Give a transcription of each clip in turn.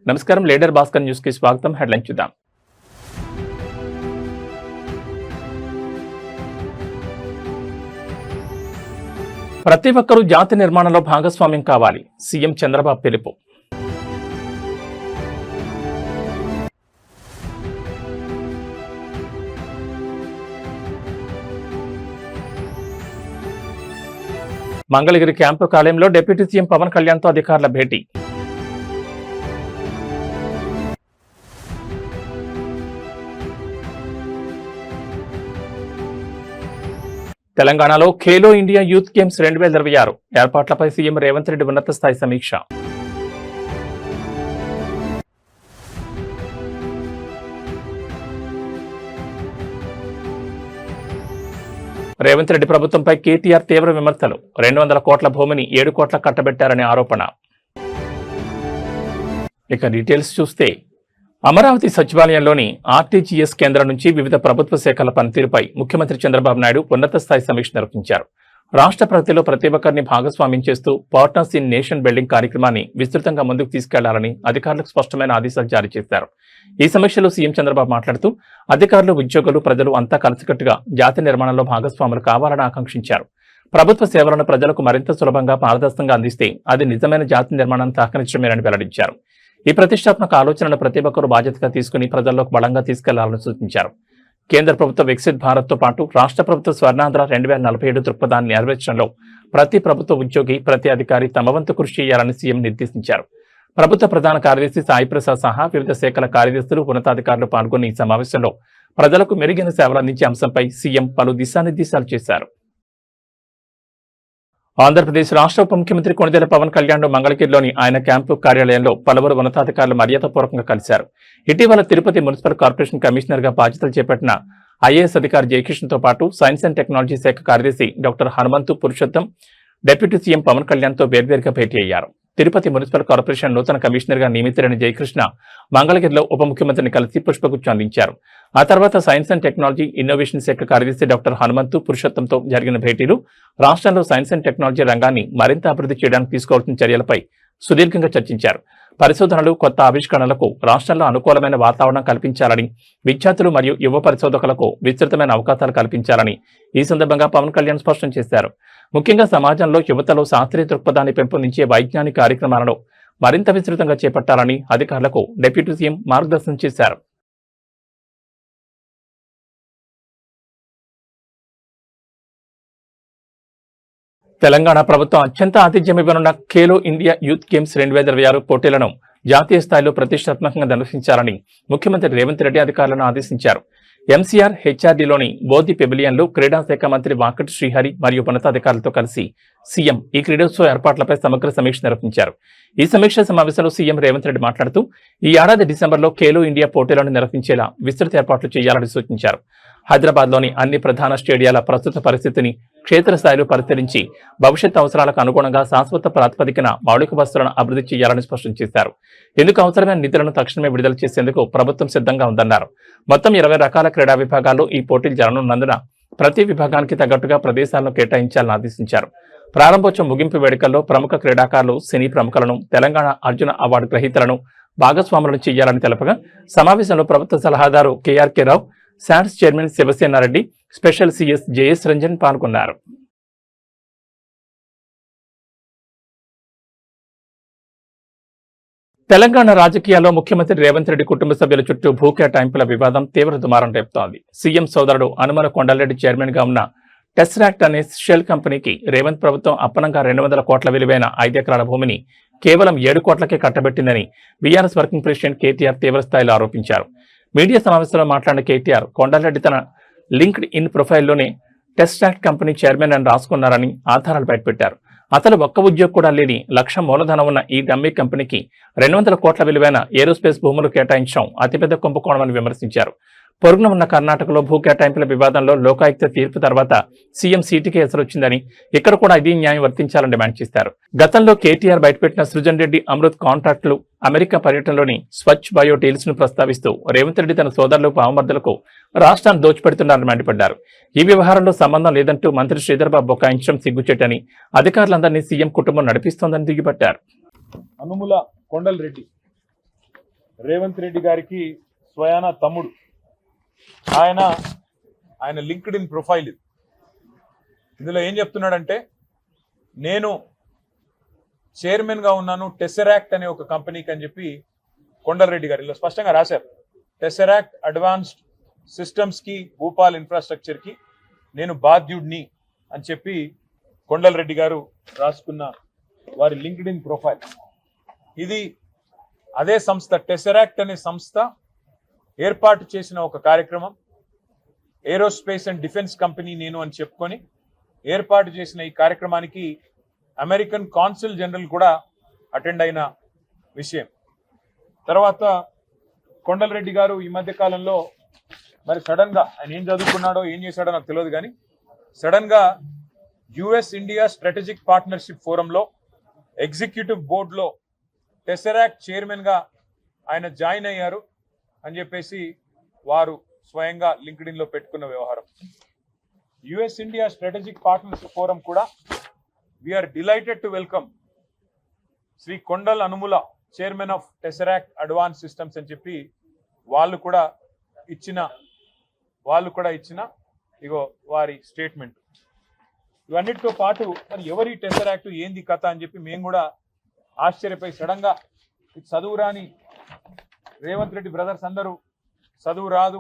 నమస్కారం, leader Bhaskar news కి స్వాగతం. హెడ్లైన్ చూద్దాం. ప్రతి ఒక్కరూ జాతి నిర్మాణంలో భాగస్వామ్యం కావాలి. సీఎం చంద్రబాబు పిలుపు. మంగళగిరి క్యాంపు కార్యాలయంలో డిప్యూటీ సీఎం పవన్ కళ్యాణ్తో అధికారుల భేటీ. తెలంగాణలో ఖేలో ఇండియా యూత్ గేమ్స్ 2026 ఏర్పాట్లపై సీఎం రేవంత్ రెడ్డి ఉన్నత స్థాయి సమీక్ష. రేవంత్ రెడ్డి ప్రభుత్వంపై కేటీఆర్ తీవ్ర విమర్శలు. 200 కోట్ల భూమిని 7 కోట్ల కట్టబెట్టారనే ఆరోపణ. ఇక డీటెయిల్స్ చూస్తే, అమరావతి సచివాలయంలోని ఆర్టీజీఎస్ కేంద్రం నుంచి వివిధ ప్రభుత్వ శాఖల పనితీరుపై ముఖ్యమంత్రి చంద్రబాబు నాయుడు ఉన్నత స్థాయి సమీక్ష నిర్వహించారు. రాష్ట్ర ప్రగతిలో ప్రతి ఒక్కరిని భాగస్వామ్యం చేస్తూ పార్ట్నర్స్ ఇన్ నేషన్ బిల్డింగ్ కార్యక్రమాన్ని విస్తృతంగా ముందుకు తీసుకెళ్లాలని అధికారులకు స్పష్టమైన ఆదేశాలు జారీ చేశారు. ఈ సమీక్షలో సీఎం చంద్రబాబు మాట్లాడుతూ అధికారులు, ఉద్యోగులు, ప్రజలు అంతా కలిసికట్టుగా జాతి నిర్మాణంలో భాగస్వాములు కావాలని ఆకాంక్షించారు. ప్రభుత్వ సేవలను ప్రజలకు మరింత సులభంగా, పారదర్శకంగా అందిస్తే అది నిజమైన జాతి నిర్మాణాన్ని సహకరించడమేనని వెల్లడించారు. ఈ ప్రతిష్టాత్మక ఆలోచనను ప్రతి ఒక్కరూ బాధ్యతగా తీసుకుని ప్రజల్లోకి బలంగా తీసుకెళ్లాలని సూచించారు. కేంద్ర ప్రభుత్వ వికసిత్ భారత్ తో పాటు రాష్ట్ర ప్రభుత్వ స్వర్ణాంధ్ర 2047 దృక్పథాన్ని నెరవేర్చడంలో ప్రతి ప్రభుత్వ ఉద్యోగి, ప్రతి అధికారి తమ వంతు కృషి చేయాలని సీఎం నిర్దేశించారు. ప్రభుత్వ ప్రధాన కార్యదర్శి సాయి ప్రసాద్ సహా వివిధ శాఖల కార్యదర్శులు, ఉన్నతాధికారులు పాల్గొన్న ఈ సమావేశంలో ప్రజలకు మెరుగైన సేవలు అందించే అంశంపై సీఎం పలు దిశానిర్దేశాలు చేశారు. ఆంధ్రప్రదేశ్ రాష్ట్ర ఉప ముఖ్యమంత్రి కొణిదెల పవన్ కళ్యాణ్ మంగళగిరిలోని ఆయన క్యాంపు కార్యాలయంలో పలువురు ఉన్నతాధికారులు మర్యాదపూర్వకంగా కలిశారు. ఇటీవల తిరుపతి మున్సిపల్ కార్పొరేషన్ కమిషనర్ గా బాధ్యతలు చేపట్టిన ఐఏఎస్ అధికారి జయకృష్ణ తో పాటు సైన్స్ అండ్ టెక్నాలజీ శాఖ కార్యదర్శి doctor Hanumanthu Purushottam deputy CM Pawan Kalyan తో వేర్వేరుగా భేటీ అయ్యారు. తిరుపతి మున్సిపల్ కార్పొరేషన్ నూతన కమిషనర్ గా నియమితులైన జయకృష్ణ మంగళగిరిలో ఉప ముఖ్యమంత్రిని కలిసి పుష్పగుచ్చం అందించారు. ఆ తర్వాత సైన్స్ అండ్ టెక్నాలజీ, ఇన్నోవేషన్ శాఖ కార్యదర్శి డాక్టర్ హనుమంతు పురుషోత్తంతో జరిగిన భేటీలు రాష్ట్రంలో సైన్స్ అండ్ టెక్నాలజీ రంగాన్ని మరింత అభివృద్ధి చేయడానికి తీసుకోవాల్సిన చర్యలపై సుదీర్ఘంగా చర్చించారు. పరిశోధనలు, కొత్త ఆవిష్కరణలకు రాష్ట్రంలో అనుకూలమైన వాతావరణం కల్పించాలని, విద్యార్థులు మరియు యువ పరిశోధకులకు విస్తృతమైన అవకాశాలు కల్పించాలని ఈ సందర్భంగా పవన్ కళ్యాణ్ స్పష్టం చేశారు. ముఖ్యంగా సమాజంలో యువతలో శాస్త్రీయ దృక్పథాన్ని పెంపొందించే వైజ్ఞానిక కార్యక్రమాలను మరింత విస్తృతంగా చేపట్టాలని అధికారులకు డిప్యూటీ సీఎం మార్గదర్శనం చేశారు. తెలంగాణ ప్రభుత్వం అత్యంత ఆతిథ్యం ఇవ్వనున్న ఖేలో ఇండియా యూత్ గేమ్స్ 2026 పోటీలను జాతీయ స్థాయిలో ప్రతిష్టాత్మకంగా నిర్వహించాలని ముఖ్యమంత్రి రేవంత్ రెడ్డి అధికారులను ఆదేశించారు. ఎంసీఆర్ హెచ్ఆర్డీలోని బోధి పెవిలియన్లో క్రీడా శాఖ మంత్రి వాకటి శ్రీహరి మరియు ఉన్నతాధికారులతో కలిసి సీఎం ఈ క్రీడోత్సవ ఏర్పాట్లపై సమగ్ర సమీక్ష నిర్వహించారు. ఈ సమీక్ష సమావేశంలో సీఎం రేవంత్ రెడ్డి మాట్లాడుతూ ఈ ఏడాది డిసెంబర్లో ఖేలో ఇండియా పోటీలను నిర్వహించేలా విస్తృత ఏర్పాట్లు చేయాలని సూచించారు. హైదరాబాద్లోని అన్ని ప్రధాన స్టేడియాల ప్రస్తుత పరిస్థితిని క్షేత్రస్థాయిలో పరిశీలించి భవిష్యత్ అవసరాలకు అనుగుణంగా శాశ్వత ప్రాతిపదికన మౌలిక వసతులను అభివృద్ధి చేయాలని స్పష్టం చేశారు. ఇందుకు అవసరమైన నిధులను తక్షణమే విడుదల చేసేందుకు ప్రభుత్వం సిద్ధంగా ఉందన్నారు. మొత్తం 20 రకాల క్రీడా విభాగాల్లో ఈ పోటీలు జరగనున్నందున ప్రతి విభాగానికి తగ్గట్టుగా ప్రదేశాలను కేటాయించాలని ఆదేశించారు. ప్రారంభోత్సవం ముగింపు వేడుకల్లో ప్రముఖ క్రీడాకారులు, సినీ ప్రముఖులను, తెలంగాణ అర్జున అవార్డు గ్రహీతలను భాగస్వాములను చేయాలని తెలపగా సమావేశంలో ప్రభుత్వ సలహాదారు K R K Rao, SATS chairman Shivasena Reddy, special CS JS Ranjan పాల్గొన్నారు. తెలంగాణ రాజకీయాల్లో ముఖ్యమంత్రి రేవంత్ రెడ్డి కుటుంబ సభ్యుల చుట్టూ భూ కేటాయింపుల వివాదం తీవ్ర దుమారం రేపుతోంది. సీఎం సోదరుడు అనుమల కొండలరెడ్డి చైర్మన్ గా ఉన్న టెస్రాక్ట్ అనే షెల్ కంపెనీకి రేవంత్ ప్రభుత్వం అప్పనంగా 200 కోట్ల విలువైన 5 ఎకరాల భూమిని కేవలం 7 కోట్లకే కట్టబెట్టిందని బీఆర్ఎస్ వర్కింగ్ ప్రెసిడెంట్ కేటీఆర్ తీవ్రస్థాయిలో ఆరోపించారు. మీడియా సమావేశంలో మాట్లాడిన కేటీఆర్, కొండలరెడ్డి తన లింక్డ్ ఇన్ ప్రొఫైల్లోనే టెస్రాక్ట్ కంపెనీ చైర్మన్ అని రాసుకున్నారని ఆధారాలు బయటపెట్టారు. అసలు ఒక్క ఉద్యోగి కూడా లేని లక్ష మూలధనం ఉన్న ఈ డమ్మీ కంపెనీకి 200 కోట్ల విలువైన ఏరోస్పేస్ భూములు కేటాయించడం అతిపెద్ద కుంభకోణమని విమర్శించారు. పొరుగున ఉన్న కర్ణాటకలో భూ కేటాయింపుల వివాదంలో లోకాయుక్త తీర్పు తర్వాత సీఎం సీటుకే ఎసరొచ్చిందని, ఇక్కడ కూడా ఇదే న్యాయం వర్తించాలని డిమాండ్ చేశారు. గతంలో కేటీఆర్ బయటపెట్టిన సృజన్ రెడ్డి అమృత్ కాంట్రాక్టులు, అమెరికా పర్యటనలోని స్వచ్ఛ్ బయో డీల్స్ ను ప్రస్తావిస్తూ రేవంత్ రెడ్డి తన సోదరులు, పావమర్దులకు రాష్ట్రాన్ని దోచిపెడుతున్నారని మండిపడ్డారు. ఈ వ్యవహారంలో సంబంధం లేదంటూ మంత్రి శ్రీధర్ బాబు బొకాయించడం సిగ్గుచేటని, అధికారులందరినీ సీఎం కుటుంబం నడిపిస్తోందని దిగిపట్టారు. అనుముల కొండలరెడ్డి రేవంత్ రెడ్డి గారికి స్వయానా తమ్ముడు. ఆయన లింక్డ్ ఇన్ ప్రొఫైల్ ఇది. ఇందులో ఏం చెప్తున్నాడంటే, నేను చైర్మన్ గా ఉన్నాను టెసరాక్ట్ అనే ఒక కంపెనీకి అని చెప్పి కొండలరెడ్డి గారు ఇలా స్పష్టంగా రాశారు. టెసరాక్ట్ అడ్వాన్స్డ్ సిస్టమ్స్ కి, భూపాల్ ఇన్ఫ్రాస్ట్రక్చర్ కి నేను బాధ్యుడిని అని చెప్పి కొండలరెడ్డి గారు రాసుకున్న వారి లింక్డ్ ఇన్ ప్రొఫైల్ ఇది. అదే సంస్థ టెసరాక్ట్ అనే సంస్థ ఏర్పాటు చేసిన ఒక కార్యక్రమం, ఏరోస్పేస్ అండ్ డిఫెన్స్ కంపెనీ నేను అని చెప్పుకొని ఏర్పాటు చేసిన ఈ కార్యక్రమానికి అమెరికన్ కాన్సుల్ జనరల్ కూడా అటెండ్ అయిన విషయం. తర్వాత కొండలరెడ్డి గారు ఈ మధ్య కాలంలో మరి సడన్ గా ఆయన ఏం చదువుకున్నాడో ఏం చేశాడో నాకు తెలియదు, కానీ సడన్ గా యుఎస్ ఇండియా స్ట్రాటజిక్ పార్ట్నర్షిప్ ఫోరంలో ఎగ్జిక్యూటివ్ బోర్డులో టెసరాక్ట్ చైర్మన్ గా ఆయన జాయిన్ అయ్యారు అని చెప్పేసి వారు స్వయంగా లింక్డ్ ఇన్ లో పెట్టుకున్న వ్యవహారం. US India strategic partnership forum కూడా we're delighted to welcome Shri Kondal Anumula, chairman of Tesseract advance systems అని చెప్పి వాళ్ళు కూడా ఇచ్చిన ఇగో వారి స్టేట్మెంట్. ఇవన్నిటితో పాటు మరి ఎవరి టెసరాక్ట్ ఏంది కథ అని చెప్పి మేము కూడా ఆశ్చర్యపోయి సడన్ గా చదువు రాని రేవంత్ రెడ్డి బ్రదర్స్ అందరూ చదువు రాదు,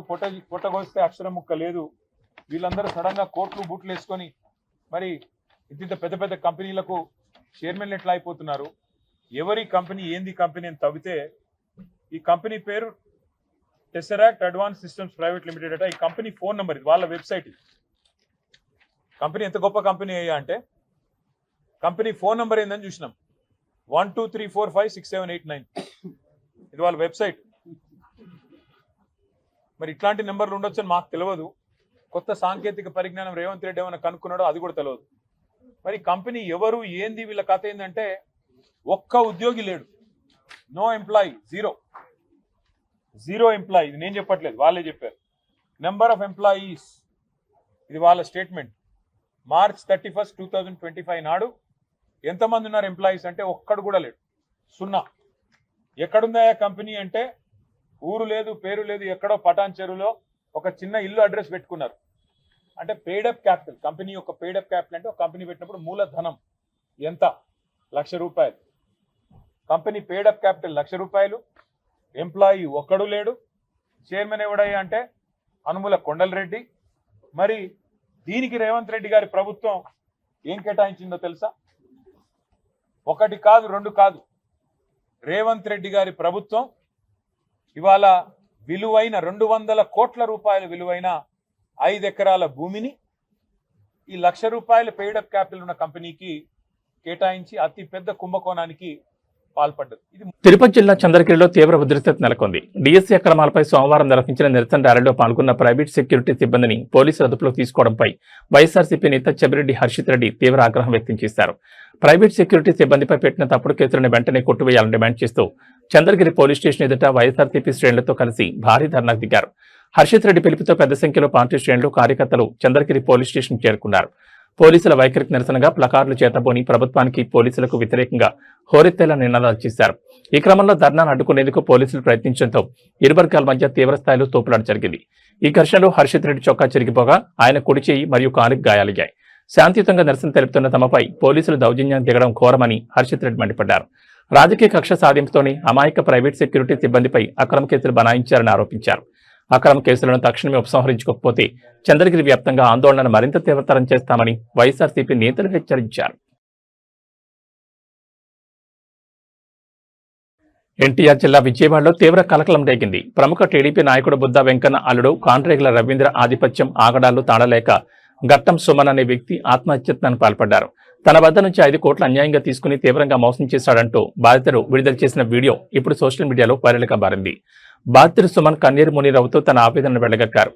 పొట్టగొస్తే అక్షరం ముక్క లేదు, వీళ్ళందరూ సడన్ గా కోట్లు బూట్లు వేసుకొని మరి ఇంత పెద్ద పెద్ద కంపెనీలకు చైర్మన్లు ఎట్లా అయిపోతున్నారు, ఎవరి కంపెనీ ఏంది కంపెనీ అని తవ్వితే ఈ కంపెనీ పేరు టెసరాక్ట్ అడ్వాన్స్ సిస్టమ్స్ ప్రైవేట్ లిమిటెడ్ అట. ఈ కంపెనీ ఫోన్ నెంబర్ ఇది, వాళ్ళ వెబ్సైట్. కంపెనీ ఎంత గొప్ప కంపెనీ అయ్యా అంటే కంపెనీ ఫోన్ నెంబర్ ఏందని చూసినాం, 1234567889. ఇది వాళ్ళ వెబ్సైట్. మరి ఇట్లాంటి నెంబర్లు ఉండొచ్చు అని మాకు తెలియదు. కొత్త సాంకేతిక పరిజ్ఞానం రేవంత్ రెడ్డి ఏమైనా కనుక్కున్నాడో అది కూడా తెలియదు. మరి కంపెనీ ఎవరు ఏంది వీళ్ళ కథ ఏంటంటే ఒక్క ఉద్యోగి లేడు, నో ఎంప్లాయీ, జీరో ఎంప్లాయీ. ఇది నేను చెప్పట్లేదు, వాళ్ళే చెప్పారు. నెంబర్ ఆఫ్ ఎంప్లాయీస్, ఇది వాళ్ళ స్టేట్మెంట్. మార్చ్ 31, 2025 నాడు ఎంతమంది ఉన్నారు ఎంప్లాయీస్ అంటే ఒక్కడు కూడా లేడు, 0. ఎక్కడుందా కంపెనీ అంటే ఊరు లేదు, పేరు లేదు, ఎక్కడో పటాన్ చెరువులో ఒక చిన్న ఇల్లు అడ్రస్ పెట్టుకున్నారు. అంటే పెయిడప్ క్యాపిటల్, కంపెనీ యొక్క పెయిడప్ క్యాపిటల్ అంటే ఒక కంపెనీ పెట్టినప్పుడు మూలధనం ఎంత, ₹1,00,000. కంపెనీ పెయిడప్ క్యాపిటల్ ₹1,00,000, ఎంప్లాయీ ఒక్కడు లేడు. చైర్మన్ ఎవడయ్యా అంటే అనుముల కొండలరెడ్డి. మరి దీనికి రేవంత్ రెడ్డి గారి ప్రభుత్వం ఏం కేటాయించిందో తెలుసా? 1 కాదు 2 కాదు, రేవంత్ రెడ్డి గారి ప్రభుత్వం ఇవాళ విలువైన 200 కోట్ల రూపాయల విలువైన 5 ఎకరాల భూమిని ఈ ₹1,00,000 పెయిడప్ క్యాపిటల్ ఉన్న కంపెనీకి కేటాయించి అతి పెద్ద కుంభకోణానికి పాల్పడ్డది. తిరుపతి జిల్లా చంద్రగిరిలో తీవ్ర ఉద్రిక్తత నెలకొంది. డిఎస్సీ అక్రమాలపై సోమవారం నిర్వహించిన నిరసన ర్యాలీలో పాల్గొన్న ప్రైవేట్ సెక్యూరిటీ సిబ్బందిని పోలీసులు అదుపులో తీసుకోవడంపై వైఎస్ఆర్సీపీ నేత చెబిరెడ్డి హర్షిత్ రెడ్డి తీవ్ర ఆగ్రహం వ్యక్తం చేశారు. ప్రైవేట్ సెక్యూరిటీ సిబ్బందిపై పెట్టిన తప్పుడు కేసులను వెంటనే కొట్టివేయాలని డిమాండ్ చేస్తూ చంద్రగిరి పోలీస్ స్టేషన్ ఎదుట వైఎస్ఆర్సీపీ శ్రేణులతో కలిసి భారీ ధర్నాకు దిగారు. హర్షిత్ రెడ్డి పిలుపుతో పెద్ద సంఖ్యలో పార్టీ శ్రేణులు, కార్యకర్తలు చంద్రగిరి పోలీస్ స్టేషన్ చేరుకున్నారు. పోలీసుల వైఖరికి నిరసనగా ప్లకార్డులు చేతబోని ప్రభుత్వానికి, పోలీసులకు వ్యతిరేకంగా హోరెత్తేలా నినాదాలు చేశారు. ఈ క్రమంలో ధర్నాను అడ్డుకునేందుకు పోలీసులు ప్రయత్నించడంతో ఇరు వర్గాల మధ్య తీవ్ర స్థాయిలో తోపులాట జరిగింది. ఈ ఘర్షణలో హర్షిత్ రెడ్డి చొక్కా చెరిగిపోగా ఆయన కుడి చేయి మరియు కాలికి గాయాలయ్యాయి. శాంతియుతంగా నిరసన తెలుపుతున్న తమపై పోలీసులు దౌర్జన్యం దిగడం ఘోరమని హర్షిత్ రెడ్డి మండిపడ్డారు. రాజకీయ కక్ష సాధింపుతోనే అమాయక ప్రైవేట్ సెక్యూరిటీ సిబ్బందిపై అక్రమ కేసులు బనాయించారని ఆరోపించారు. అక్రమ కేసులను తక్షణమే ఉపసంహరించుకోకపోతే చంద్రగిరి వ్యాప్తంగా ఆందోళనను మరింత తీవ్రతరం చేస్తామని వైఎస్ఆర్సీపీ నేతలు హెచ్చరించారు. ఎన్టీఆర్ జిల్లా విజయవాడలో తీవ్ర కలకలం రేగింది. ప్రముఖ టీడీపీ నాయకుడు బుద్ధా వెంకన్న అల్లుడు కాండ్రేగుల రవీంద్ర ఆధిపత్యం ఆగడాలు తాళలేక గట్టం సుమన్ అనే వ్యక్తి ఆత్మహత్యత్నానికి పాల్పడ్డారు. తన వద్ద నుంచి 5 కోట్లు అన్యాయంగా తీసుకుని తీవ్రంగా మోసం చేశాడంటూ బాధితుడు విడుదల చేసిన వీడియో ఇప్పుడు సోషల్ మీడియాలో వైరల్గా మారింది. బాధితుడు సుమన్ కన్నీరు మునీరవుతూ తన ఆవేదనను వెళ్లగక్కారు.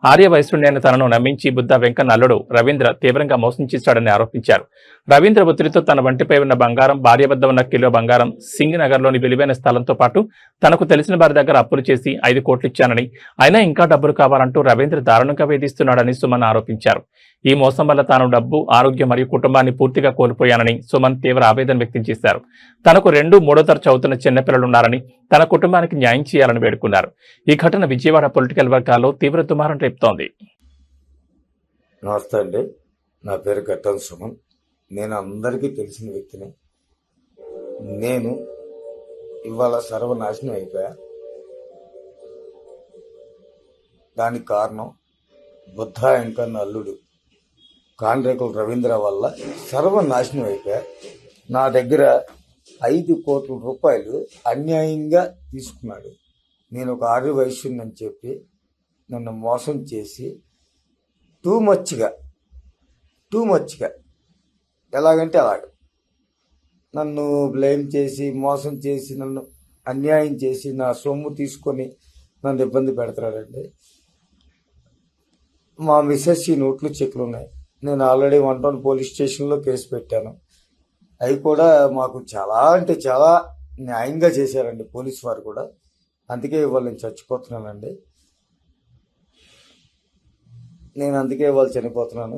ఆర్య వయసుండైన తనను నమ్మించి బుద్ధ వెంకన్న అల్లుడు రవీంద్ర తీవ్రంగా మోసం చేశాడని ఆరోపించారు. రవీంద్ర ఒత్తిడితో తన వంటిపై ఉన్న బంగారం, భార్య వద్ద ఉన్న కిలో బంగారం, సింగ్ నగర్లోని విలువైన స్థలంతో పాటు తనకు తెలిసిన వారి దగ్గర అప్పులు చేసి 5 కోట్లు ఇచ్చానని, అయినా ఇంకా డబ్బులు కావాలంటూ రవీంద్ర దారుణంగా వేధిస్తున్నాడని సుమన్ ఆరోపించారు. ఈ మోసం వల్ల తాను డబ్బు, ఆరోగ్యం మరియు కుటుంబాన్ని పూర్తిగా కోల్పోయానని సుమన్ తీవ్ర ఆవేదన వ్యక్తం చేశారు. తనకు 2, 3వ తరగతి చదువుతున్న చిన్నపిల్లలున్నారని, తన కుటుంబానికి న్యాయం చేయాలని వేడుకున్నారు. ఈ ఘటన విజయవాడ పొలిటికల్ వర్గాల్లో తీవ్ర దుమారం రేపుతోంది. నమస్తే అండి, నా పేరు గట్టం సుమన్. నేను అందరికీ తెలిసిన వ్యక్తిని. నేను ఇవాళ సర్వనాశనం అయిపోయా. దానికి కారణం బుద్ధ వెంకన్న అల్లుడు కాండ్రేకుల రవీంద్ర వల్ల సర్వనాశనం అయిపోయా. నా దగ్గర 5 కోట్ల రూపాయలు అన్యాయంగా తీసుకున్నాడు. నేను ఒక ఆర్య వయస్సుని చెప్పి నన్ను మోసం చేసి టూ మచ్గా ఎలాగంటే అలాగ నన్ను బ్లేమ్ చేసి, మోసం చేసి, నన్ను అన్యాయం చేసి, నా సొమ్ము తీసుకొని నన్ను ఇబ్బంది పెడతాడండి. మా మిస్సెస్ ఈ నోట్లు చెక్లు ఉన్నాయి. నేను ఆల్రెడీ 1 పోలీస్ స్టేషన్లో కేసు పెట్టాను. అవి కూడా మాకు చాలా అంటే చాలా న్యాయంగా చేశారండి పోలీసు వారు కూడా. అందుకే ఇవాళ నేను చచ్చిపోతున్నానండి. అందుకే ఇవాళ చనిపోతున్నాను.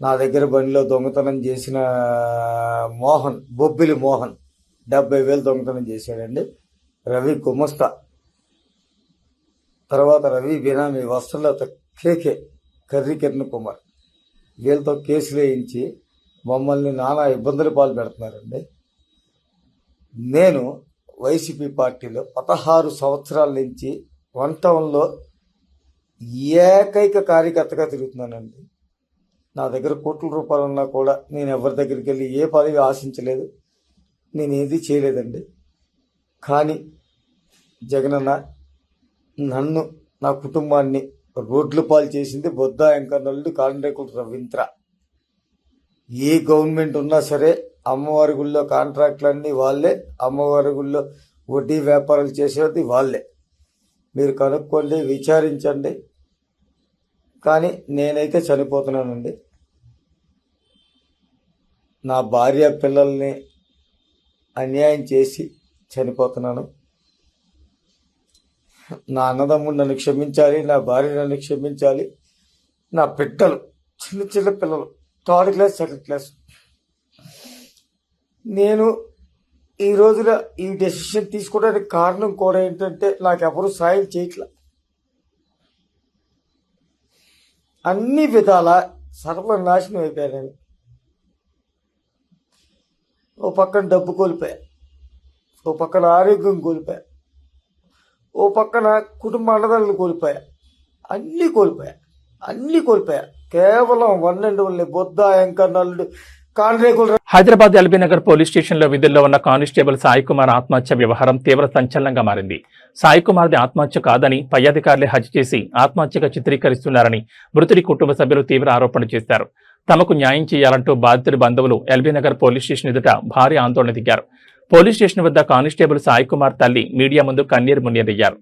నా దగ్గర బండిలో దొంగతనం చేసిన బొబ్బిలి మోహన్ 70,000 దొంగతనం చేశాడండి. రవి గుమస్తా, తర్వాత రవి బినామీ వస్త్రలత కేకే, కర్రీ కిరణ్ కుమార్, వీళ్ళతో కేసులు వేయించి మమ్మల్ని నానా ఇబ్బందులు పాలు పెడుతున్నారండి. నేను వైసీపీ పార్టీలో 16 సంవత్సరాల నుంచి 1 టౌన్లో ఏకైక కార్యకర్తగా తిరుగుతున్నానండి. నా దగ్గర కోట్ల రూపాయలు ఉన్నా కూడా నేను ఎవరి దగ్గరికి వెళ్ళి ఏ పదవి ఆశించలేదు, నేను ఏది చేయలేదండి. కానీ జగనన్న నన్ను, నా కుటుంబాన్ని రోడ్లు పాలు చేసింది బుద్ధ వెంకన్నల్లుడు కాండ్రేకుల రవీంద్ర. ఏ గవర్నమెంట్ ఉన్నా సరే అమ్మవారి గుళ్ళో కాంట్రాక్టులన్నీ వాళ్ళే, అమ్మవారి గుళ్ళో వడ్డీ వ్యాపారాలు చేసేది వాళ్ళే. మీరు కనుక్కోండి, విచారించండి. కానీ నేనైతే చనిపోతున్నానండి. నా భార్య పిల్లల్ని అన్యాయం చేసి చనిపోతున్నాను. నా అన్నదమ్ముడు నన్ను క్షమించాలి, నా భార్య నన్ను క్షమించాలి. నా పిట్టలు, చిన్న పిల్లలు, 3rd క్లాస్ 2nd క్లాస్. నేను ఈ రోజున ఈ డెసిషన్ తీసుకోవడానికి కారణం కూడా ఏంటంటే నాకు ఎవరు సాయం చేయట్లా. అన్ని విధాల సర్వనాశనం అయిపోయాను. ఓ పక్కన డబ్బు కోల్పోయా, ఓ పక్కన ఆరోగ్యం కోల్పోయా, ఓ పక్కన కుటుంబ అండదారులు కోల్పోయా, అన్నీ కోల్పోయా. కేవలం 1 and only బుద్ధ వెంకన్నల్లుడు కాండ్రేకుల. హైదరాబాద్ ఎల్బీనగర్ పోలీస్ స్టేషన్లో విధుల్లో ఉన్న కానిస్టేబుల్ సాయి కుమార్ ఆత్మహత్య వ్యవహారం తీవ్ర సంచలనంగా మారింది. సాయి కుమార్ది ఆత్మహత్య కాదని పై అధికారులే హత్య చేసి ఆత్మహత్యగా చిత్రీకరిస్తున్నారని మృతుడి కుటుంబ సభ్యులు తీవ్ర ఆరోపణలు చేశారు. తమకు న్యాయం చేయాలంటూ బాధితుడి బంధువులు ఎల్బీనగర్ పోలీస్ స్టేషన్ ఎదుట భారీ ఆందోళన దిగారు. పోలీస్ స్టేషన్ వద్ద కానిస్టేబుల్ సాయి కుమార్ తల్లి మీడియా ముందు కన్నీరు మున్నీరయ్యారు.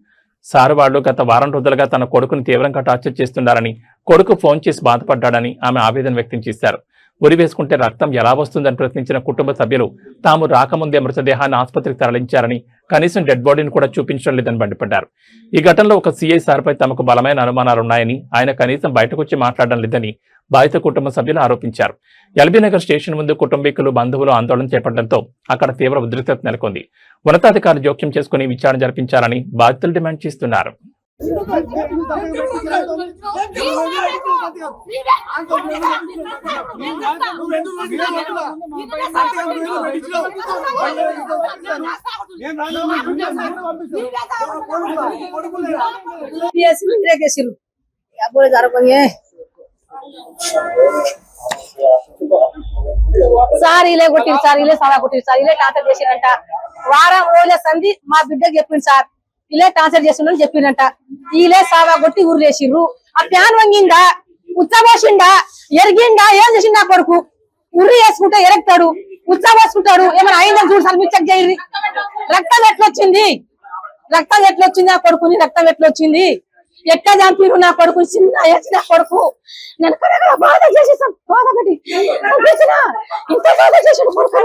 సారు వాళ్లు గత వారం రోజులుగా తన కొడుకును తీవ్రంగా టార్చర్ చేస్తున్నారని, కొడుకు ఫోన్ చేసి బాధపడ్డాడని ఆమె ఆవేదన వ్యక్తం చేశారు. ఉరి వేసుకుంటే రక్తం ఎలా వస్తుందని ప్రశ్నించిన కుటుంబ సభ్యులు తాము రాకముందే మృతదేహాన్ని ఆసుపత్రికి తరలించారని, కనీసం డెడ్ బాడీని కూడా చూపించడం లేదని మండిపడ్డారు. ఈ ఘటనలో ఒక సీఐ సార్పై తమకు బలమైన అనుమానాలున్నాయని, ఆయన కనీసం బయటకొచ్చి మాట్లాడడం లేదని బాధిత కుటుంబ సభ్యులు ఆరోపించారు. ఎల్బీనగర్ స్టేషన్ ముందు కుటుంబీకులు, బంధువులు ఆందోళన చేపట్టడంతో అక్కడ తీవ్ర ఉద్రిక్తత నెలకొంది. ఉన్నతాధికారులు జోక్యం చేసుకుని విచారణ జరిపించాలని బాధితులు డిమాండ్ చేస్తున్నారు. సార్ ఇలా కొట్టింది, సార్ ఇలా సదా కొట్టింది, సార్ ఇలా టార్చర్ చేసిరంట. వారం రోజుల సంధి మా బిడ్డకి చెప్పింది సార్, ఇలా టార్చర్ చేస్తుండని చెప్పిందంట. ఇలా సాదా కొట్టి ఊరేసిర్రు. ఆ ప్యాన్ వంగిందా, ఉచ్చబోసిండా, ఎరిగిండా, ఏం చేసిండా కొడుకు? ఉర్రి వేసుకుంటే ఎరగతాడు, ఉచ్చబోసుకుంటాడు. ఏమైనా అయిందని చూడు సార్, మీరు చెక్ చేయండి. రక్తం ఎట్లొచ్చింది ఆ కొడుకుని, రక్తం ఎట్లొచ్చింది? ఎట్లా చంపిరు నా కొడుకు, చిన్న ఏజ్ నా కొడుకు. నేను కరెక్ట్గా బాధ చేసేసాను, బాధ పెట్టి పంపించిన. ఇంత బాధ చేసాడు కొడుకు,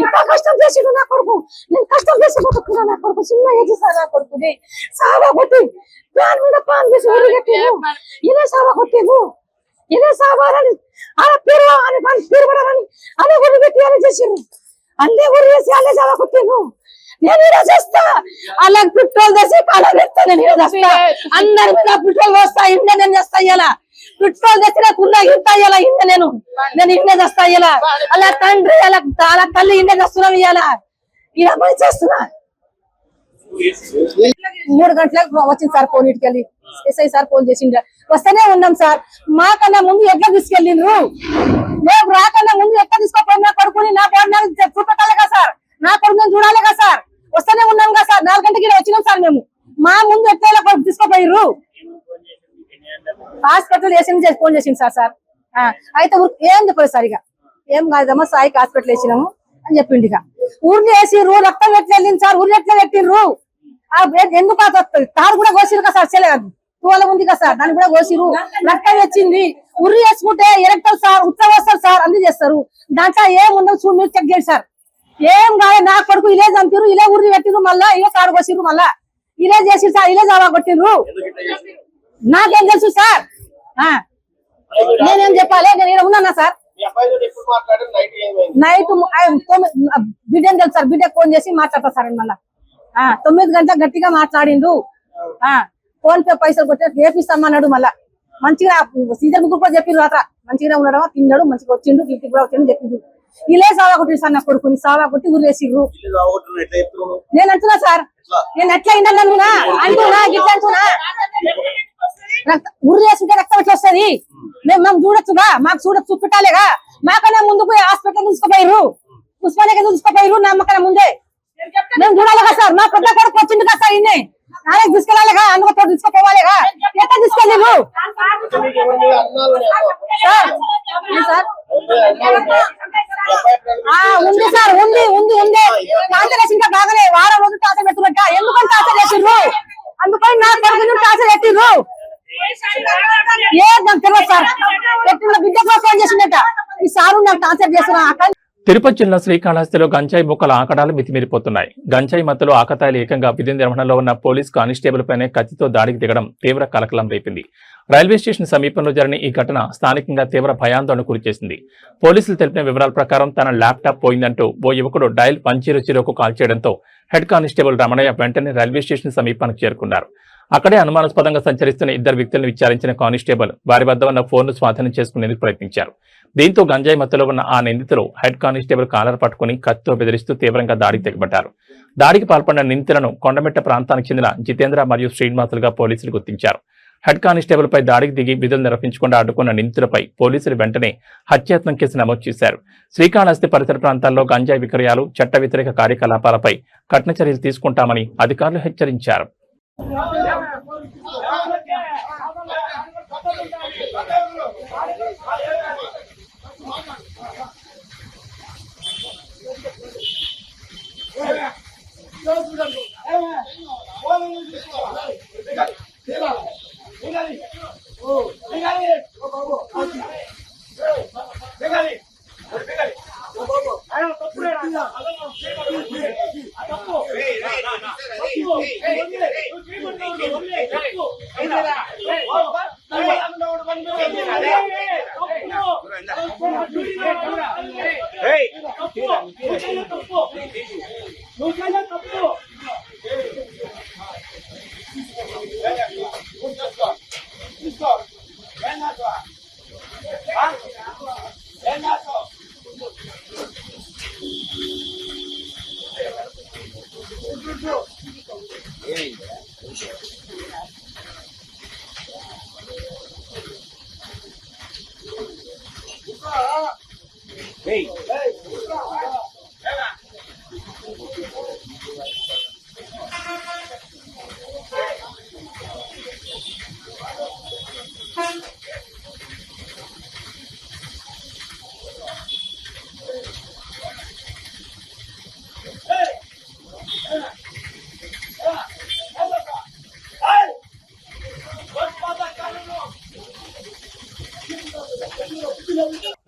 ఇంత కష్టం చేసాడు నా కొడుకు. నేను కష్టం చేసి బతుకున్నా నా కొడుకు, చిన్న ఏజ్ సార్ నా కొడుకుది. సావా కొట్టి ప్యాన్ మీద పాన్ వేసి ఊరి కట్టిను. ఇలా సావా కొట్టిను, ఇలా సావాలని అలా పేరు అని పేరు పడాలని అలా ఊరి పెట్టి అలా చేసారు. అల్లే ఊరి వేసి అల్లే సావా కొట్టిను. నేను ఇలా చేస్తా, అలా పెట్రోల్ చేసి అలా పెడతా. నేను ఇలా చేస్తా, అందరి మీద పెట్రోల్ పోస్తా. ఇండ నేను చేస్తా, ఇలా పెట్రోల్ తెచ్చిన కున్నా ఇంత ఇలా ఇండ నేను ఇండ చేస్తా. ఇలా అలా తండ్రి అలా అలా తల్లి ఇండ చేస్తున్నాం. ఇలా ఇలా పని చేస్తున్నా. 3 గంటలకు వచ్చింది సార్ ఫోన్, ఇటుకెళ్ళి ఎస్ఐ సార్ ఫోన్ చేసిండ. వస్తేనే ఉన్నాం సార్. మాకన్నా ముందు ఎట్లా తీసుకెళ్ళిండ్రు, మేము రాకన్నా ముందు ఎట్లా తీసుకోపోయినా కొడుకుని నా కోరిన చూపెట్టాలి కదా సార్, నా కొడుకుని చూడాలి కదా సార్. వస్తేనే ఉన్నాం కదా సార్, 4 గంటలకి వచ్చినాం సార్. మేము మా ముందు ఎట్లా తీసుకోపోయిర్రు. హాస్పిటల్ వేసి ఫోన్ చేసింది సార్. అయితే ఏం చెప్పలేదు సార్, ఇక ఏం కాదమ్మా సాయికి హాస్పిటల్ వేసినాము అని చెప్పిండు. ఇక ఊరిని వేసిర్రు, రక్తం ఎట్లా వెళ్ళింది సార్, ఊరిని ఎట్లా పెట్టిర్రు. ఎందుకు తాడు కూడా కోసిరు కదా సార్, చెల్లెదు తువాల ఉంది కదా సార్, దాన్ని కూడా కోసిరు. రక్తం వచ్చింది, ఉర్రి వేసుకుంటే ఎరక్తారు సార్, ఉత్తర వస్తారు సార్, అన్ని చేస్తారు. దాంట్లో ఏం ఉండదు చూడు, మీరు చెక్ చేయండి సార్. ఏం కాదు, నా కొడుకు ఇలే చంపిరు, ఇలే ఉర్రి పెట్టిరు, మళ్ళా ఇలే తాడు కోసిరు, మళ్ళా ఇలే చేసిరు సార్, ఇలే జావా కొట్టిర్రు. నాకేం తెలుసు సార్, నేనేం చెప్పాలి, నేను ఇక్కడ ఉన్నానా సార్. నైట్ బిడ్డని తెలుసు సార్, బిడ్డకు ఫోన్ చేసి మాట్లాడతా సార్. మళ్ళా 9 గంటలకు గట్టిగా మాట్లాడిండు. ఫోన్ పే పైసలు కొట్టి రేపిస్తామన్నాడు. మళ్ళా మంచిగా సీజన్ బుక్ కూడా చెప్పిండు. రాత్ర మంచిగా ఉన్నాడు, తిన్నాడు, మంచిగా వచ్చిండు, 50 కూడా వచ్చిండు చెప్పిండు. ఇలే సావా కొట్టి సార్ నా కొడుకుని సావా కొట్టి ఊరేసిర్రు. నేను అంటున్నా సార్, నేను ఎట్లా ఇంటున్నా అంటున్నా గిట్లా అంటున్నా. ఉరి వేసుకుంటే రక్తం ఎట్లా వస్తుంది, మేము చూడొచ్చుగా, మాకు చూపెట్టాలిగా. మాకన్నా ముందుకు హాస్పిటల్ తీసుకుపోయిర్రు, ఉస్మానియా తీసుకుపోయిర్రు. నమ్మకన్నా ముందే మేము చూడాలి కదా సార్. మా పెద్ద కొడుకు వచ్చింది కదా సార్, ఇన్నే నానే తీసుకెళ్ళాలిగా, అందుకు తీసుకుపోవాలిగా. ఎట్లా తీసుకెళ్ళి సార్? ఉంది సార్, ఉంది ఉంది ఉంది. టార్చర్ వేసి ఇంకా బాగానే వారం రోజులు టార్చర్ పెట్టుకుంట. ఎందుకని టార్చర్ చేసిండ్రు, అందుకని నా కొడుకు టార్చర్ పెట్టిర్రు. నాకు తెలియదు సార్, పెట్టిన బిడ్డ ఫోన్ చేసిందట. ఈ సారు నాకు టార్చర్ చేస్తున్నా. తిరుపతి జిల్లా శ్రీకాళహస్తిలో గంజాయి మొక్కల ఆకడాలు మితిమీరిపోతున్నాయి. గంజాయి మత్తులో ఆకతాయిలు ఏకంగా విధి నిర్వహణలో ఉన్న పోలీస్ కానిస్టేబుల్ పైనే కత్తితో దాడికి దిగడం తీవ్ర కలకలం రేపింది. రైల్వే స్టేషన్ సమీపంలో జరిగిన ఈ ఘటన స్థానికంగా తీవ్ర భయాందోళన గురిచేసింది. పోలీసులు తెలిపిన వివరాల ప్రకారం తన ల్యాప్టాప్ పోయిందంటూ ఓ యువకుడు డయల్ 100కు కాల్ చేయడంతో హెడ్ కానిస్టేబుల్ రమణయ్య వెంటనే రైల్వే స్టేషన్ సమీపానికి చేరుకున్నారు. అక్కడే అనుమానాస్పదంగా సంచరిస్తున్న 2 వ్యక్తులను విచారించిన కానిస్టేబుల్ వారి వద్ద ఉన్న ఫోన్ను స్వాధీనం చేసుకునేందుకు ప్రయత్నించారు. దీంతో గంజాయి మత్తులో ఉన్న ఆ నిందితులు హెడ్ కానిస్టేబుల్ కాలర్ పట్టుకుని కత్తితో బెదిరిస్తూ తీవ్రంగా దాడికి తెగబడ్డారు. దాడికి పాల్పడిన నిందితులను కొండమెట్ట ప్రాంతానికి చెందిన జితేంద్ర మరియు శ్రీనివాసులుగా పోలీసులు గుర్తించారు. హెడ్ కానిస్టేబుల్ పై దాడికి దిగి విధులు నిర్వహించకుండా అడ్డుకున్న నిందితులపై పోలీసులు వెంటనే హత్యాయత్నం కేసు నమోదు చేశారు. శ్రీకాళహస్తి పరిసర ప్రాంతాల్లో గంజాయి విక్రయాలు, చట్ట వ్యతిరేక కార్యకలాపాలపై కఠిన చర్యలు తీసుకుంటామని అధికారులు హెచ్చరించారు.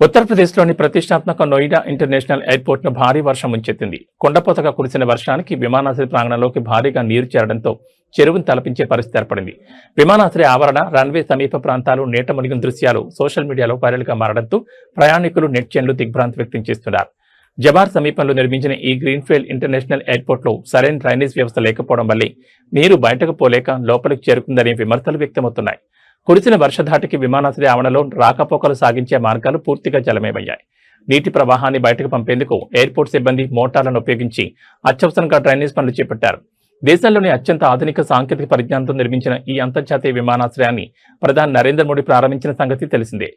ఉత్తరప్రదేశ్లోని ప్రతిష్టాత్మక నోయిడా ఇంటర్నేషనల్ ఎయిర్పోర్ట్ను భారీ వర్షం ముంచెత్తింది. కొండపోతగా కురిసిన వర్షానికి విమానాశ్రయ ప్రాంగణంలోకి భారీగా నీరు చేరడంతో చెరువును తలపించే పరిస్థితి ఏర్పడింది. విమానాశ్రయ ఆవరణ, రన్వే సమీప ప్రాంతాలు నీట మునిగిన దృశ్యాలు సోషల్ మీడియాలో వైరల్గా మారడంతో ప్రయాణికులు, నెటిజన్లు దిగ్భ్రాంతి వ్యక్తం చేస్తున్నారు. జబార్ సమీపంలో నిర్మించిన ఈ గ్రీన్ఫీల్డ్ ఇంటర్నేషనల్ ఎయిర్పోర్ట్లో సరైన డ్రైనేజ్ వ్యవస్థ లేకపోవడం వల్లే నీరు బయటకు పోలేక లోపలికి చేరుకుందనే విమర్శలు వ్యక్తమవుతున్నాయి. కురిసిన వర్షధాటికి విమానాశ్రయ ఆవరణలో రాకపోకలు సాగించే మార్గాలు పూర్తిగా జలమయమయ్యాయి. నీటి ప్రవాహాన్ని బయటకు పంపేందుకు ఎయిర్పోర్ట్ సిబ్బంది మోటార్లను ఉపయోగించి అత్యవసరంగా డ్రైనేజ్ పనులు చేపట్టారు. దేశంలోని అత్యంత ఆధునిక సాంకేతిక పరిజ్ఞానంతో నిర్మించిన ఈ అంతర్జాతీయ విమానాశ్రయాన్ని ప్రధాని నరేంద్ర మోడీ ప్రారంభించిన సంగతి తెలిసిందే.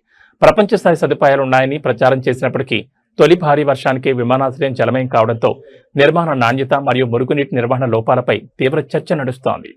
ప్రపంచ స్థాయి సదుపాయాలున్నాయని ప్రచారం చేసినప్పటికీ తొలి భారీ వర్షానికి విమానాశ్రయం జలమయం కావడంతో నిర్మాణ నాణ్యత మరియు మురుగునీటి నిర్వహణ లోపాలపై తీవ్ర చర్చ నడుస్తోంది.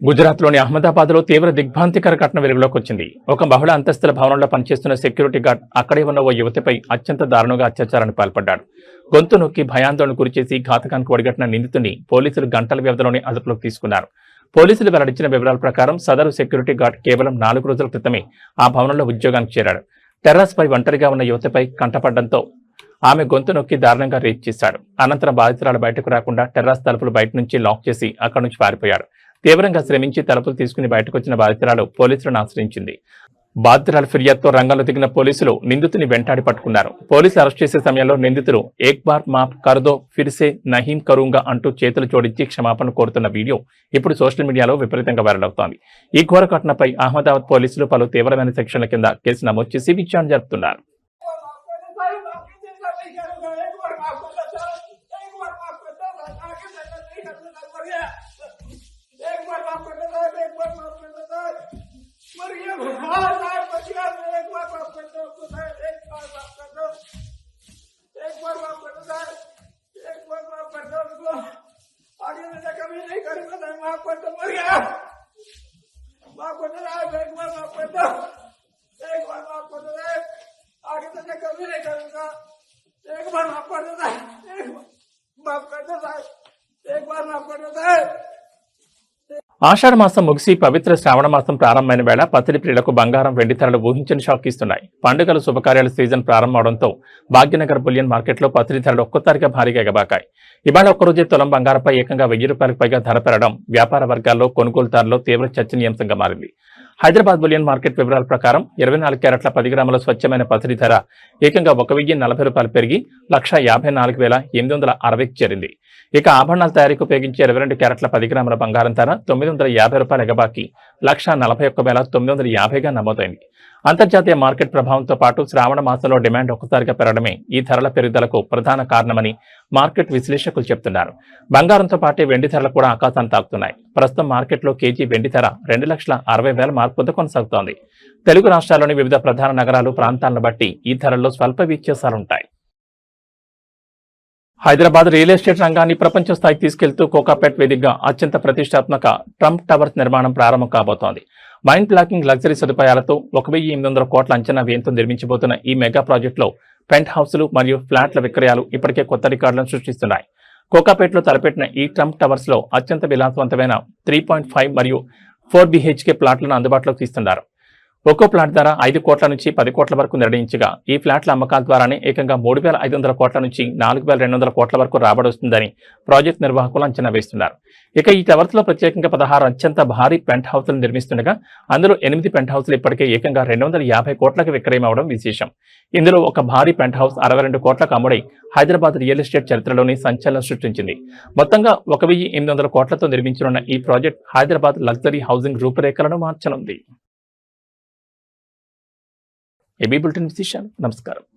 గుజరాత్లోని అహ్మదాబాద్లో తీవ్ర దిగ్భ్రాంతికర ఘటన వెలుగులోకి వచ్చింది. ఒక బహుళ అంతస్తుల భవనంలో పనిచేస్తున్న సెక్యూరిటీ గార్డ్ అక్కడే ఉన్న ఓ యువతిపై అత్యంత దారుణంగా అత్యాచారానికి పాల్పడ్డాడు. గొంతు నొక్కి భయాందోళన గురిచేసి ఘాతకానికి ఒడిగట్టిన నిందితుడిని పోలీసులు గంటల వ్యవధిలోనే అదుపులోకి తీసుకున్నారు. పోలీసులు వెల్లడించిన వివరాల ప్రకారం సదరు సెక్యూరిటీ గార్డ్ కేవలం 4 రోజుల క్రితమే ఆ భవనంలో ఉద్యోగానికి చేరాడు. టెర్రస్పై ఒంటరిగా ఉన్న యువతిపై కంటపడడంతో ఆమె గొంతు నొక్కి దారుణంగా రేప్ చేశాడు. అనంతరం బాధితురాలు బయటకు రాకుండా టెర్రస్ తలుపులు బయట నుంచి లాక్ చేసి అక్కడి నుంచి పారిపోయాడు. తీవ్రంగా శ్రమించి తలుపులు తీసుకుని బయటకు వచ్చిన బాధితురాలు పోలీసులను ఆశ్రయించింది. బాధితురాలు ఫిర్యాదుతో రంగంలో దిగిన పోలీసులు నిందితుని వెంటాడి పట్టుకున్నారు. పోలీసులు అరెస్ట్ చేసే సమయంలో నిందితుడు ఏక్ బార్ మాఫ్ కర్దో ఫిర్సే నహీం కరూంగా అంటూ చేతులు జోడించి క్షమాపణ కోరుతున్న వీడియో ఇప్పుడు సోషల్ మీడియాలో విపరీతంగా వైరల్ అవుతోంది. ఈ ఘోర ఘటనపై అహ్మదాబాద్ పోలీసులు పలు తీవ్రమైన సెక్షన్ల కింద కేసు నమోదు చేసి విచారణ జరుపుతున్నారు. ఆషాఢ మాసం ముగిసి పవిత్ర శ్రావణ మాసం ప్రారంభమైన వేళ పత్తిడి ప్రియులకు బంగారం, వెండి ధరలు ఊహించని షాక్ ఇస్తున్నాయి. పండుగలు, శుభకార్యాల సీజన్ ప్రారంభమవడంతో భాగ్యనగర్ బులియన్ మార్కెట్లో పత్తిడి ధరలు ఒక్కసారిగా భారీగా ఎగబాకాయి. ఇవాళ ఒక్కరోజే తులం బంగారంపై ఏకంగా 1000 రూపాయలకు పైగా ధర పెరగడం వ్యాపార వర్గాల్లో, కొనుగోలుదారుల్లో తీవ్ర చర్చనీయాంశంగా మారింది. హైదరాబాద్ బులియన్ మార్కెట్ వివరాల ప్రకారం 24 క్యారెట్ల 10 గ్రాముల స్వచ్ఛమైన పత్తిడి ధర ఏకంగా 1040 రూపాయలు పెరిగి 1,54,860కి చేరింది. ఇక ఆభరణాల తయారీకి ఉపయోగించే 22 క్యారెట్ల 10 గ్రాముల బంగారం ధర 950 రూపాయల ఎగబాకి 1,41,950గా నమోదైంది. అంతర్జాతీయ మార్కెట్ ప్రభావంతో పాటు శ్రావణ మాసంలో డిమాండ్ ఒక్కసారిగా పెరగడమే ఈ ధరల పెరుగుదలకు ప్రధాన కారణమని మార్కెట్ విశ్లేషకులు చెబుతున్నారు. బంగారంతో పాటే వెండి ధరలు కూడా ఆకాశాన్ని తాకుతున్నాయి. ప్రస్తుతం మార్కెట్లో కేజీ వెండి ధర 2,60,000 మార్కు వద్ద కొనసాగుతోంది. తెలుగు రాష్ట్రాల్లోని వివిధ ప్రధాన నగరాలు, ప్రాంతాలను బట్టి ఈ ధరల్లో స్వల్ప వ్యత్యాసాలుంటాయి. హైదరాబాద్ రియల్ ఎస్టేట్ రంగాన్ని ప్రపంచ స్థాయికి తీసుకెళ్తూ కోకాపేట్ వేదికగా అత్యంత ప్రతిష్టాత్మక ట్రంప్ టవర్స్ నిర్మాణం ప్రారంభం కాబోతోంది. మైండ్ బ్లాకింగ్ లగ్జరీ సదుపాయాలతో 1,800 కోట్ల అంచనా వ్యయంతో నిర్మించబోతున్న ఈ మెగా ప్రాజెక్టులో పెంట్ హౌస్లు మరియు ఫ్లాట్ల విక్రయాలు ఇప్పటికే కొత్త రికార్డులను సృష్టిస్తున్నాయి. కోకాపేట్లో తలపెట్టిన ఈ ట్రంప్ టవర్స్ లో అత్యంత విలాసవంతమైన 3.5 మరియు 4 BHK ప్లాట్లను అందుబాటులోకి తీస్తున్నారు. ఒక్కో ప్లాట్ ధర 5 కోట్ల నుంచి 10 కోట్ల వరకు నిర్ణయించగా ఈ ఫ్లాట్ల అమ్మకాల ద్వారానే ఏకంగా 3,500 కోట్ల నుంచి 4,200 కోట్ల వరకు రాబడి వస్తుందని ప్రాజెక్టు నిర్వాహకులు అంచనా వేస్తున్నారు. ఇక ఈ టవర్స్ లో ప్రత్యేకంగా 16 అత్యంత భారీ పెంట్ హౌస్లు నిర్మిస్తుండగా అందులో 8 పెంట్ హౌస్లు ఇప్పటికే ఏకంగా 250 కోట్లకు విక్రయమవడం విశేషం. ఇందులో ఒక భారీ పెంట్ హౌస్ 62 కోట్లకు అమ్ముడై హైదరాబాద్ రియల్ ఎస్టేట్ చరిత్రలోని సంచలనం సృష్టించింది. మొత్తంగా 1,800 కోట్లతో నిర్మించనున్న ఈ ప్రాజెక్ట్ హైదరాబాద్ లగ్జరీ హౌసింగ్ రూపురేఖలను మార్చనుంది. ఏబీ బులెటిన్ విశేషాలు. నమస్కారం.